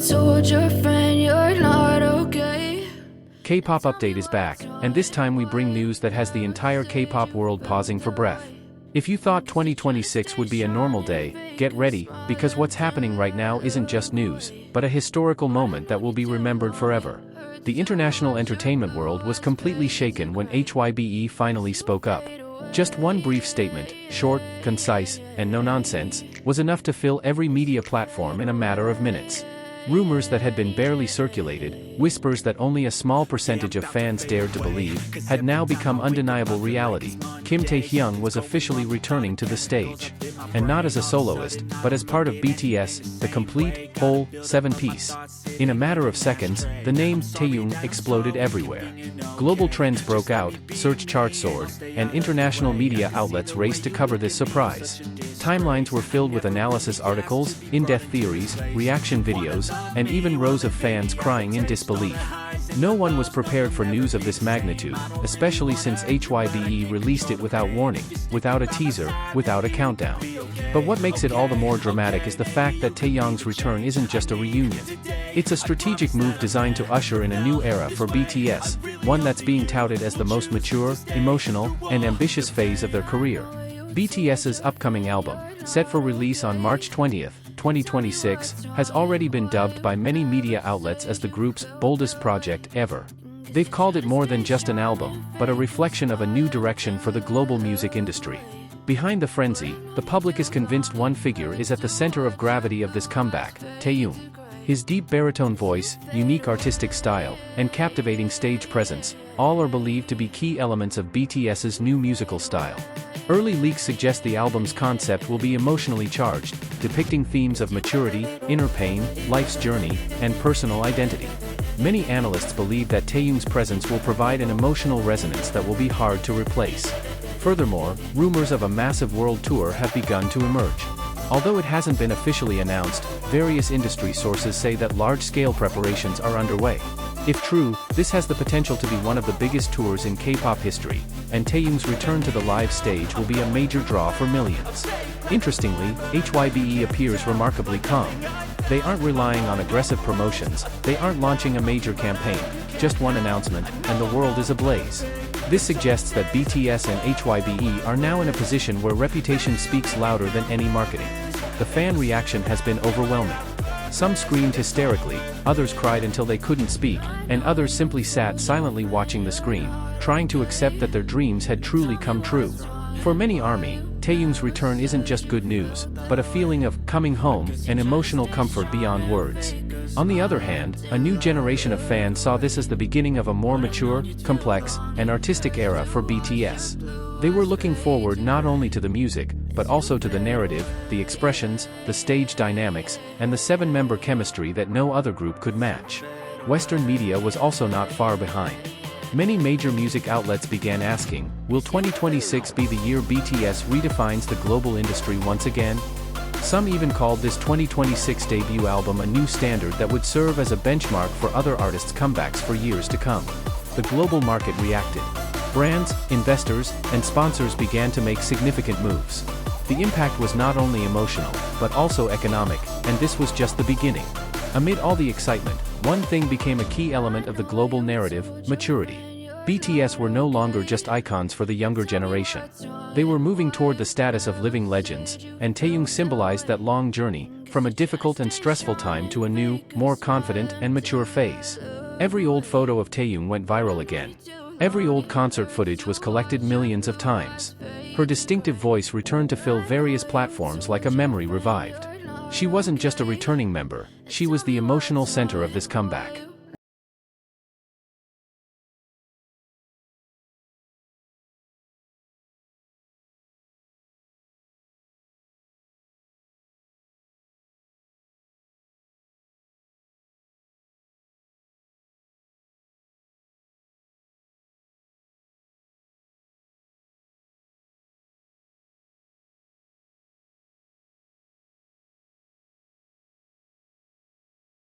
told your friend you're not okay. K-pop Update is back, and this time we bring news that has the entire K-pop world pausing for breath. If you thought 2026 would be a normal day, get ready, because what's happening right now isn't just news, but a historical moment that will be remembered forever. The international entertainment world was completely shaken when HYBE finally spoke up. Just one brief statement, short, concise, and no nonsense, was enough to fill every media platform in a matter of minutes. Rumors that had been barely circulated, whispers that only a small percentage of fans dared to believe, had now become undeniable reality. Kim Taehyung was officially returning to the stage. And not as a soloist, but as part of BTS, the complete, whole, 7-piece. In a matter of seconds, the name Taehyung exploded everywhere. Global trends broke out, search charts soared, and international media outlets raced to cover this surprise. Timelines were filled with analysis articles, in-depth theories, reaction videos, and even rows of fans crying in disbelief. No one was prepared for news of this magnitude, especially since HYBE released it without warning, without a teaser, without a countdown. But what makes it all the more dramatic is the fact that Taehyung's return isn't just a reunion. It's a strategic move designed to usher in a new era for BTS, one that's being touted as the most mature, emotional, and ambitious phase of their career. BTS's upcoming album, set for release on March 20, 2026, has already been dubbed by many media outlets as the group's boldest project ever. They've called it more than just an album, but a reflection of a new direction for the global music industry. Behind the frenzy, the public is convinced one figure is at the center of gravity of this comeback, Taehyung. His deep baritone voice, unique artistic style, and captivating stage presence, all are believed to be key elements of BTS's new musical style. Early leaks suggest the album's concept will be emotionally charged, depicting themes of maturity, inner pain, life's journey, and personal identity. Many analysts believe that Taehyung's presence will provide an emotional resonance that will be hard to replace. Furthermore, rumors of a massive world tour have begun to emerge. Although it hasn't been officially announced, various industry sources say that large-scale preparations are underway. If true, this has the potential to be one of the biggest tours in K-pop history, and Taehyung's return to the live stage will be a major draw for millions. Interestingly, HYBE appears remarkably calm. They aren't relying on aggressive promotions, they aren't launching a major campaign, just one announcement, and the world is ablaze. This suggests that BTS and HYBE are now in a position where reputation speaks louder than any marketing. The fan reaction has been overwhelming. Some screamed hysterically, others cried until they couldn't speak, and others simply sat silently watching the screen, trying to accept that their dreams had truly come true. For many ARMY, Taehyung's return isn't just good news, but a feeling of coming home and emotional comfort beyond words. On the other hand, a new generation of fans saw this as the beginning of a more mature, complex, and artistic era for BTS. They were looking forward not only to the music, but also to the narrative, the expressions, the stage dynamics, and the 7-member chemistry that no other group could match. Western media was also not far behind. Many major music outlets began asking, will 2026 be the year BTS redefines the global industry once again? Some even called this 2026 debut album a new standard that would serve as a benchmark for other artists' comebacks for years to come. The global market reacted. Brands, investors, and sponsors began to make significant moves. The impact was not only emotional, but also economic, and this was just the beginning. Amid all the excitement, one thing became a key element of the global narrative: maturity. BTS were no longer just icons for the younger generation. They were moving toward the status of living legends, and Taehyung symbolized that long journey, from a difficult and stressful time to a new, more confident and mature phase. Every old photo of Taehyung went viral again. Every old concert footage was collected millions of times. Her distinctive voice returned to fill various platforms like a memory revived. She wasn't just a returning member, she was the emotional center of this comeback.